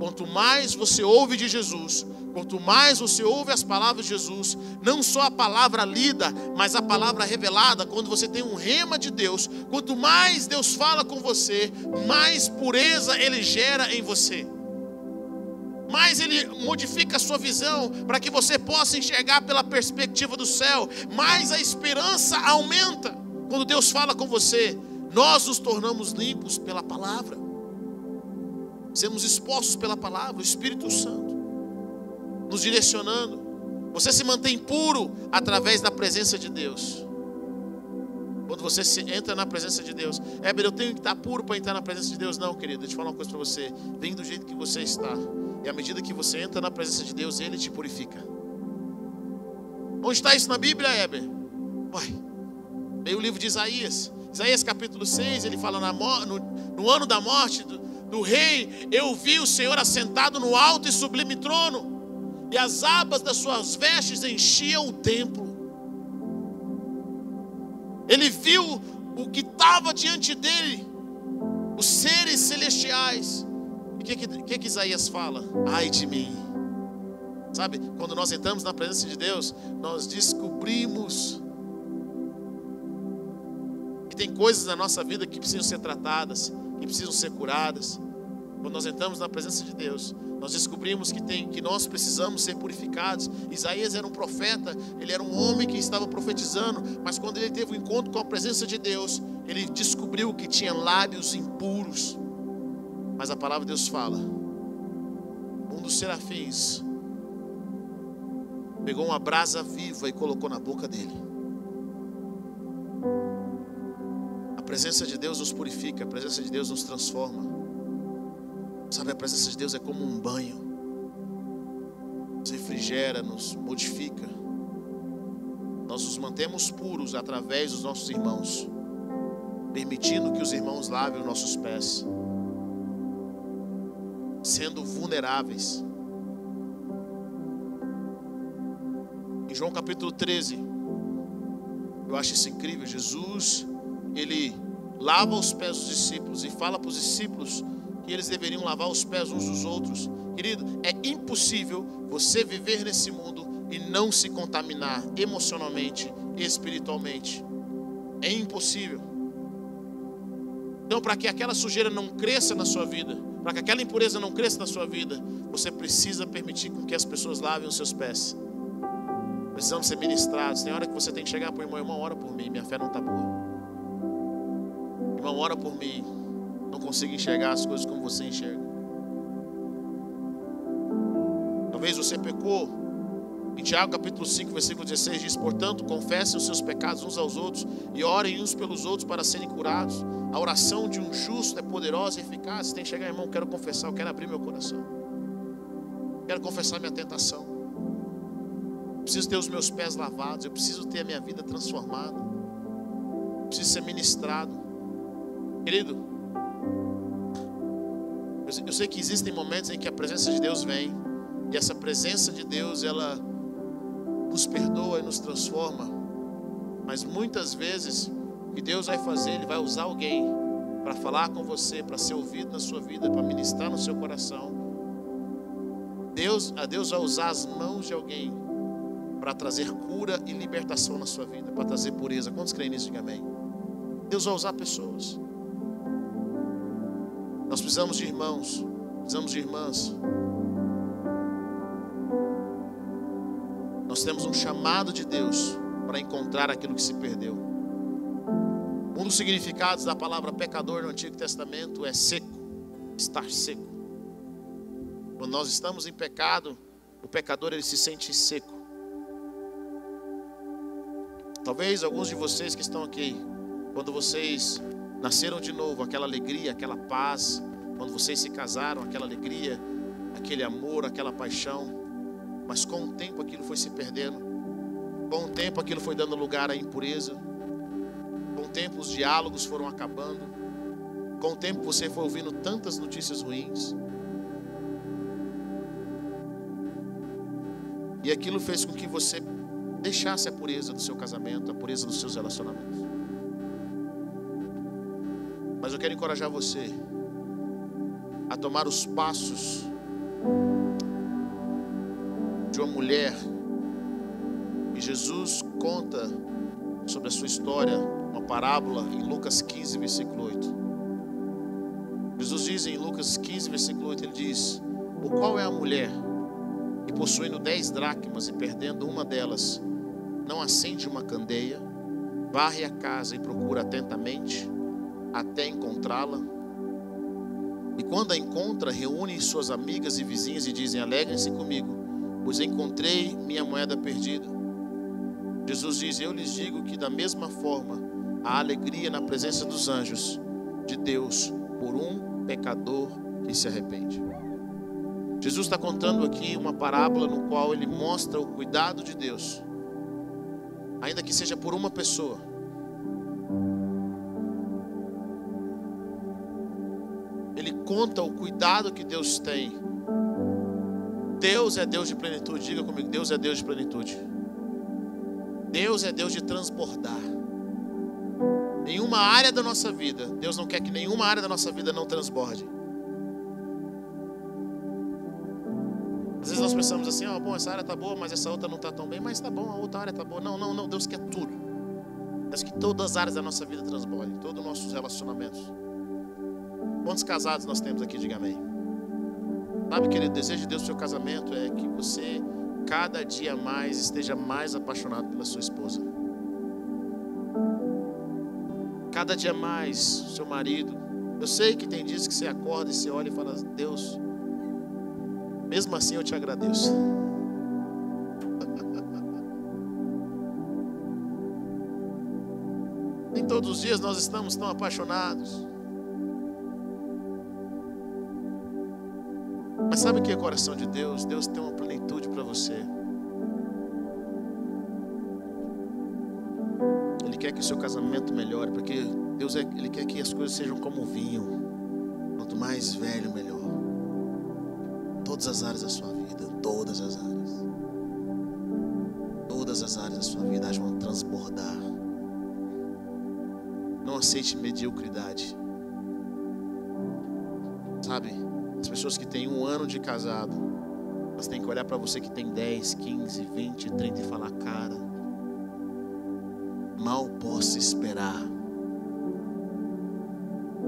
Quanto mais você ouve de Jesus, quanto mais você ouve as palavras de Jesus, não só a palavra lida, mas a palavra revelada, quando você tem um rema de Deus, quanto mais Deus fala com você, mais pureza Ele gera em você. Mais Ele modifica a sua visão para que você possa enxergar pela perspectiva do céu. Mais a esperança aumenta quando Deus fala com você. Nós nos tornamos limpos pela palavra. Sermos expostos pela palavra, o Espírito Santo nos direcionando. Você se mantém puro através da presença de Deus. Quando você entra na presença de Deus, eu tenho que estar puro para entrar na presença de Deus. Não, querido, deixa eu falar uma coisa para você. Vem do jeito que você está. E à medida que você entra na presença de Deus, Ele te purifica. Onde está isso na Bíblia, Heber? Leia o livro de Isaías. Isaías capítulo 6, ele fala no ano da morte do rei, eu vi o Senhor assentado no alto e sublime trono, e as abas das suas vestes enchiam o templo. Ele viu o que estava diante dele, os seres celestiais. E o que Isaías fala? Ai de mim. Sabe, quando nós entramos na presença de Deus, nós descobrimos que tem coisas na nossa vida que precisam ser tratadas, que precisam ser curadas. Quando nós entramos na presença de Deus, nós descobrimos que nós precisamos ser purificados. Isaías era um profeta, ele era um homem que estava profetizando, mas quando ele teve um encontro com a presença de Deus, ele descobriu que tinha lábios impuros. Mas a palavra de Deus fala, um dos serafins pegou uma brasa viva e colocou na boca dele. A presença de Deus nos purifica, a presença de Deus nos transforma. Sabe, a presença de Deus é como um banho. Nos refrigera, nos modifica. Nós nos mantemos puros através dos nossos irmãos, permitindo que os irmãos lavem os nossos pés, sendo vulneráveis. Em João capítulo 13, eu acho isso incrível. Jesus, ele lava os pés dos discípulos e fala para os discípulos que eles deveriam lavar os pés uns dos outros. Querido, é impossível você viver nesse mundo e não se contaminar emocionalmente e espiritualmente. É impossível. Então, para que aquela sujeira não cresça na sua vida, para que aquela impureza não cresça na sua vida, você precisa permitir com que as pessoas lavem os seus pés. Precisamos ser ministrados. Tem hora que você tem que chegar para o irmão: irmão, ora por mim, minha fé não está boa. Irmão, ora por mim, não consigo enxergar as coisas como você enxerga. Talvez você pecou. Em Tiago capítulo 5, versículo 16 diz: portanto, confessem os seus pecados uns aos outros e orem uns pelos outros para serem curados. A oração de um justo é poderosa e eficaz. Você tem que chegar: irmão, quero confessar, eu quero abrir meu coração, quero confessar minha tentação, eu preciso ter os meus pés lavados, eu preciso ter a minha vida transformada, eu preciso ser ministrado. Querido, eu sei que existem momentos em que a presença de Deus vem, e essa presença de Deus, ela nos perdoa e nos transforma. Mas muitas vezes o que Deus vai fazer, Ele vai usar alguém para falar com você, para ser ouvido na sua vida, para ministrar no seu coração. Deus vai usar as mãos de alguém para trazer cura e libertação na sua vida, para trazer pureza. Quantos creem nisso? Diga amém. Deus vai usar pessoas. Nós precisamos de irmãos, precisamos de irmãs. Nós temos um chamado de Deus para encontrar aquilo que se perdeu. Um dos significados da palavra pecador no Antigo Testamento é seco, estar seco. Quando nós estamos em pecado, o pecador, ele se sente seco. Talvez alguns de vocês que estão aqui, quando vocês nasceram de novo, aquela alegria, aquela paz, quando vocês se casaram, aquela alegria, aquele amor, aquela paixão, mas com o tempo aquilo foi se perdendo, com o tempo aquilo foi dando lugar à impureza, com o tempo os diálogos foram acabando, com o tempo você foi ouvindo tantas notícias ruins, e aquilo fez com que você deixasse a pureza do seu casamento, a pureza dos seus relacionamentos. Mas eu quero encorajar você a tomar os passos de uma mulher, e Jesus conta sobre a sua história, uma parábola em Lucas 15, versículo 8. Jesus diz em Lucas 15, versículo 8, ele diz: o qual é a mulher que, possuindo 10 dracmas e perdendo uma delas, não acende uma candeia, varre a casa e procura atentamente até encontrá-la? E quando a encontra, reúne suas amigas e vizinhas e dizem: alegrem-se comigo, pois encontrei minha moeda perdida. Jesus diz: eu lhes digo que da mesma forma há alegria na presença dos anjos de Deus por um pecador que se arrepende. Jesus está contando aqui uma parábola no qual ele mostra o cuidado de Deus, ainda que seja por uma pessoa. Ele conta o cuidado que Deus tem. Deus é Deus de plenitude. Diga comigo: Deus é Deus de plenitude. Deus é Deus de transbordar. Nenhuma área da nossa vida, Deus não quer que nenhuma área da nossa vida não transborde. Às vezes nós pensamos assim: bom, essa área está boa, mas essa outra não está tão bem. Mas está bom, a outra área está boa. Não, Deus quer tudo. Deus quer que todas as áreas da nossa vida transbordem, todos os nossos relacionamentos. Quantos casados nós temos aqui? Diga amém. Sabe, querido, o desejo de Deus no seu casamento é que você cada dia mais esteja mais apaixonado pela sua esposa. Cada dia mais, seu marido. Eu sei que tem dias que você acorda e você olha e fala: Deus, mesmo assim eu te agradeço. Nem todos os dias nós estamos tão apaixonados. Mas sabe o que é o coração de Deus? Deus tem uma plenitude para você. Ele quer que o seu casamento melhore, porque Deus Ele quer que as coisas sejam como vinho. Quanto mais velho, melhor. Todas as áreas da sua vida, todas as áreas. Todas as áreas da sua vida vão transbordar. Não aceite mediocridade. Sabe? As pessoas que têm 1 ano de casado, elas têm que olhar para você que tem 10, 15, 20, 30 e falar: cara, mal posso esperar.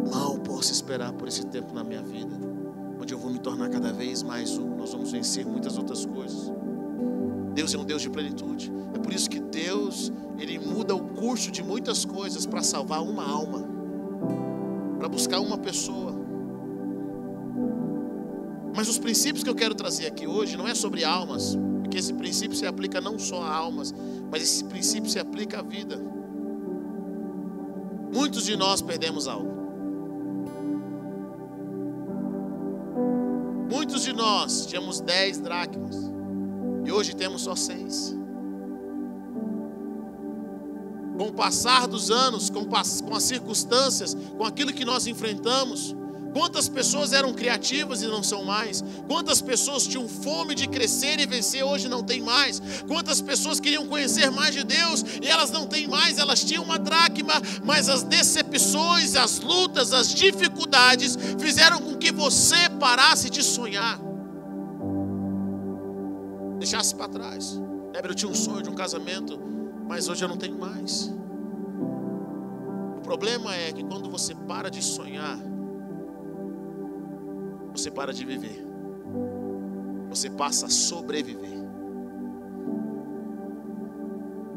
Mal posso esperar por esse tempo na minha vida, onde eu vou me tornar cada vez mais um. Nós vamos vencer muitas outras coisas. Deus é um Deus de plenitude. É por isso que Deus, Ele muda o curso de muitas coisas para salvar uma alma, para buscar uma pessoa. Mas os princípios que eu quero trazer aqui hoje não é sobre almas, porque esse princípio se aplica não só a almas, mas esse princípio se aplica à vida. Muitos de nós perdemos algo. Muitos de nós tínhamos 10 dracmas e hoje temos só 6. Com o passar dos anos, com as circunstâncias, com aquilo que nós enfrentamos, quantas pessoas eram criativas e não são mais? Quantas pessoas tinham fome de crescer e vencer, hoje não tem mais? Quantas pessoas queriam conhecer mais de Deus e elas não têm mais? Elas tinham uma dracma, mas as decepções, as lutas, as dificuldades fizeram com que você parasse de sonhar, deixasse para trás. Eu tinha um sonho de um casamento, mas hoje eu não tenho mais. O problema é que quando você para de sonhar, você para de viver. Você passa a sobreviver.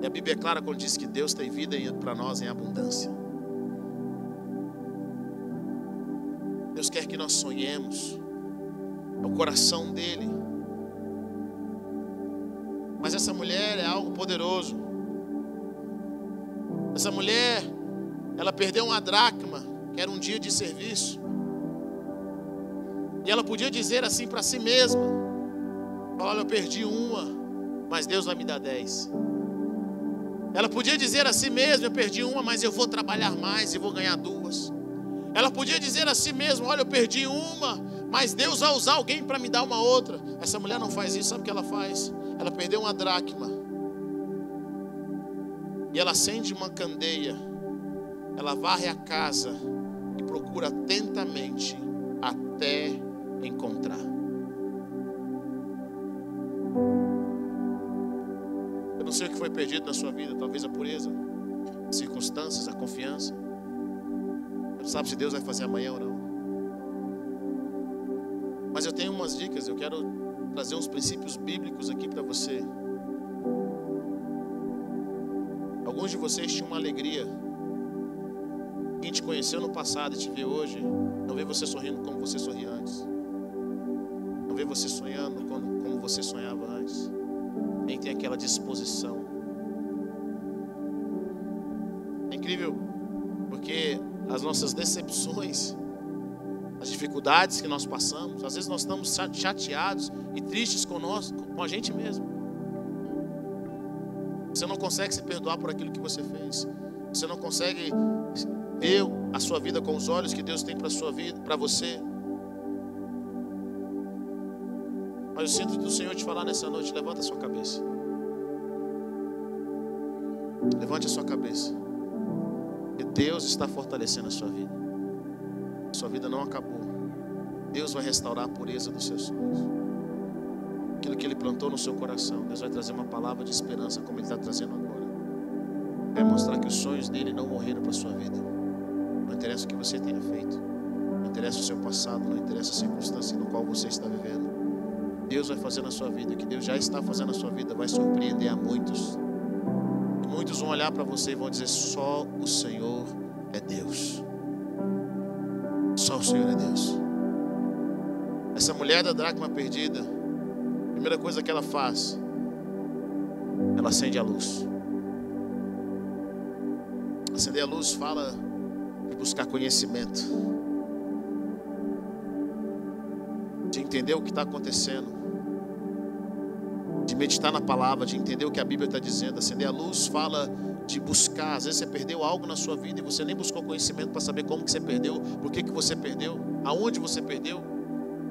E a Bíblia é clara quando diz que Deus tem vida para nós em abundância. Deus quer que nós sonhemos. É o coração dele. Mas essa mulher é algo poderoso. Essa mulher, ela perdeu uma dracma, que era um dia de serviço. E ela podia dizer assim para si mesma: olha, eu perdi uma, mas Deus vai me dar 10. Ela podia dizer a si mesma: eu perdi uma, mas eu vou trabalhar mais e vou ganhar 2. Ela podia dizer a si mesma: olha, eu perdi uma, mas Deus vai usar alguém para me dar uma outra. Essa mulher não faz isso. Sabe o que ela faz? Ela perdeu uma dracma e ela acende uma candeia. Ela varre a casa e procura atentamente até encontrar. Eu não sei o que foi perdido na sua vida. Talvez a pureza, as circunstâncias, a confiança. Você não sabe se Deus vai fazer amanhã ou não. Mas eu tenho umas dicas. Eu quero trazer uns princípios bíblicos aqui para você. Alguns de vocês tinham uma alegria. Quem te conheceu no passado e te vê hoje, não vê você sorrindo como você sorria antes. Não vê você sonhando como você sonhava antes. Nem tem aquela disposição. É incrível, porque as nossas decepções, as dificuldades que nós passamos, às vezes nós estamos chateados e tristes conosco, com a gente mesmo. Você não consegue se perdoar por aquilo que você fez. Você não consegue ver a sua vida com os olhos que Deus tem para a sua vida, para você. Mas eu sinto do Senhor te falar nessa noite: levanta a sua cabeça. Levante a sua cabeça. Porque Deus está fortalecendo a sua vida. A sua vida não acabou. Deus vai restaurar a pureza dos seus sonhos. Aquilo que Ele plantou no seu coração, Deus vai trazer uma palavra de esperança, como Ele está trazendo agora. Vai mostrar que os sonhos dele não morreram para a sua vida. Não interessa o que você tenha feito, não interessa o seu passado, não interessa a circunstância no qual você está vivendo. Deus vai fazer na sua vida, o que Deus já está fazendo na sua vida vai surpreender a muitos. E muitos vão olhar para você e vão dizer: só o Senhor é Deus. Só o Senhor é Deus. Essa mulher da dracma perdida, a primeira coisa que ela faz, ela acende a luz. Acender a luz fala de buscar conhecimento, de entender o que está acontecendo, de meditar na palavra, de entender o que a Bíblia está dizendo. Acender a luz fala de buscar. Às vezes você perdeu algo na sua vida e você nem buscou conhecimento para saber como que você perdeu, por que você perdeu, aonde você perdeu.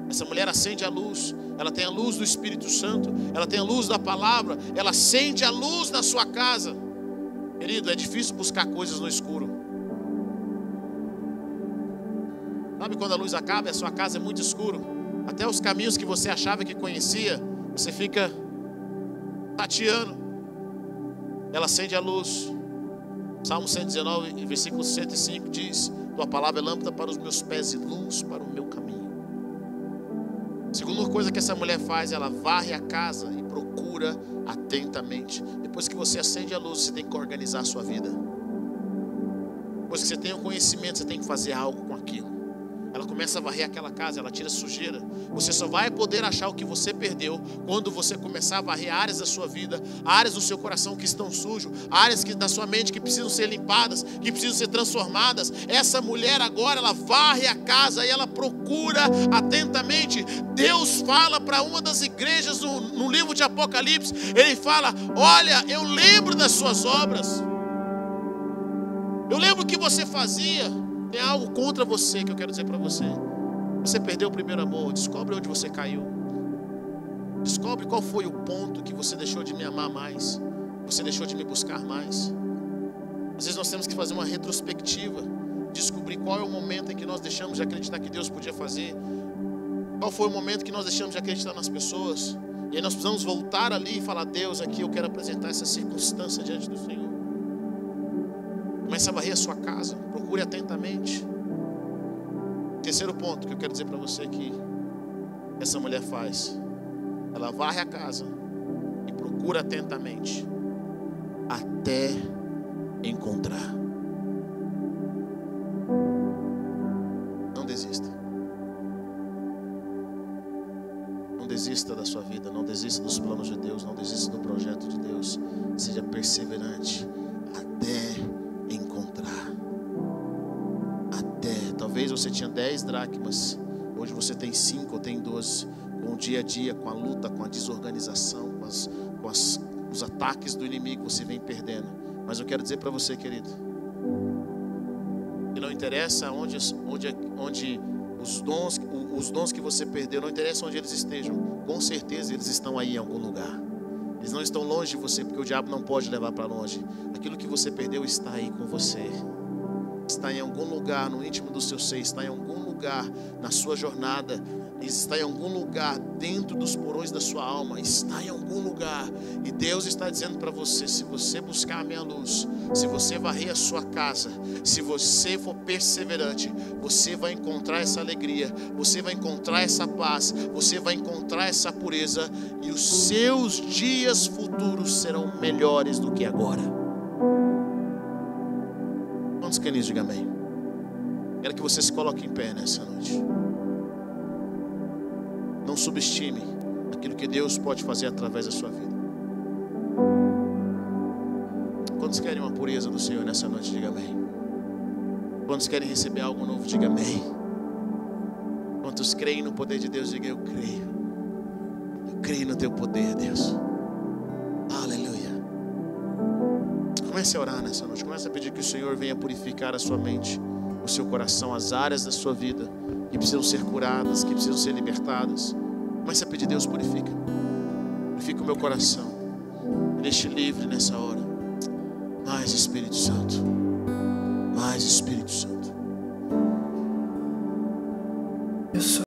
Essa mulher acende a luz. Ela tem a luz do Espírito Santo, ela tem a luz da palavra, ela acende a luz na sua casa. Querido, é difícil buscar coisas no escuro. Sabe quando a luz acaba e a sua casa é muito escuro? Até os caminhos que você achava que conhecia, você fica tateando. Ela acende a luz. Salmo 119, versículo 105 diz: tua palavra é lâmpada para os meus pés e luz para o meu caminho. Segunda coisa que essa mulher faz, ela varre a casa e procura até atentamente. Depois que você acende a luz, você tem que organizar a sua vida. Depois que você tem o conhecimento, você tem que fazer algo com aquilo. Ela começa a varrer aquela casa, ela tira sujeira. Você só vai poder achar o que você perdeu quando você começar a varrer áreas da sua vida, áreas do seu coração que estão sujos, áreas da sua mente que precisam ser limpadas, que precisam ser transformadas. Essa mulher agora, ela varre a casa e ela procura atentamente. Deus fala para uma das igrejas no livro de Apocalipse, Ele fala: olha, eu lembro das suas obras, eu lembro o que você fazia. Tem algo contra você que eu quero dizer para você. Você perdeu o primeiro amor. Descobre onde você caiu. Descobre qual foi o ponto que você deixou de me amar mais, você deixou de me buscar mais. Às vezes nós temos que fazer uma retrospectiva, descobrir qual é o momento em que nós deixamos de acreditar que Deus podia fazer, qual foi o momento que nós deixamos de acreditar nas pessoas. E aí nós precisamos voltar ali e falar: Deus, aqui eu quero apresentar essa circunstância diante do Senhor. Comece a varrer a sua casa, procure atentamente. Terceiro ponto que eu quero dizer para você que essa mulher faz: ela varre a casa e procura atentamente até encontrar. Não desista. Não desista da sua vida, não desista dos planos de Deus, não desista do projeto de Deus. Seja perseverante até encontrar. Talvez você tinha 10 dracmas, hoje você tem 5 ou tem 12. Com o dia a dia, com a luta, com a desorganização, com os ataques do inimigo, você vem perdendo. Mas eu quero dizer para você, querido, que não interessa onde os dons que você perdeu, não interessa onde eles estejam, com certeza eles estão aí em algum lugar. Eles não estão longe de você, porque o diabo não pode levar para longe. Aquilo que você perdeu está aí com você. Está em algum lugar no íntimo do seu ser, está em algum lugar na sua jornada, está em algum lugar dentro dos porões da sua alma, está em algum lugar. E Deus está dizendo para você: se você buscar a minha luz, se você varrer a sua casa, se você for perseverante, você vai encontrar essa alegria, você vai encontrar essa paz, você vai encontrar essa pureza, e os seus dias futuros serão melhores do que agora. Quantos querem dizer amém? Quero que você se coloque em pé nessa noite. Não subestime aquilo que Deus pode fazer através da sua vida. Quantos querem uma pureza do Senhor nessa noite? Diga amém. Quantos querem receber algo novo? Diga amém. Quantos creem no poder de Deus? Diga: eu creio. Eu creio no teu poder, Deus. Aleluia. Comece a orar nessa noite. Comece a pedir que o Senhor venha purificar a sua mente, o seu coração, as áreas da sua vida que precisam ser curadas, que precisam ser libertadas. Comece a pedir: Deus, purifica. Purifica o meu coração. Me deixe livre nessa hora. Mais Espírito Santo. Mais Espírito Santo.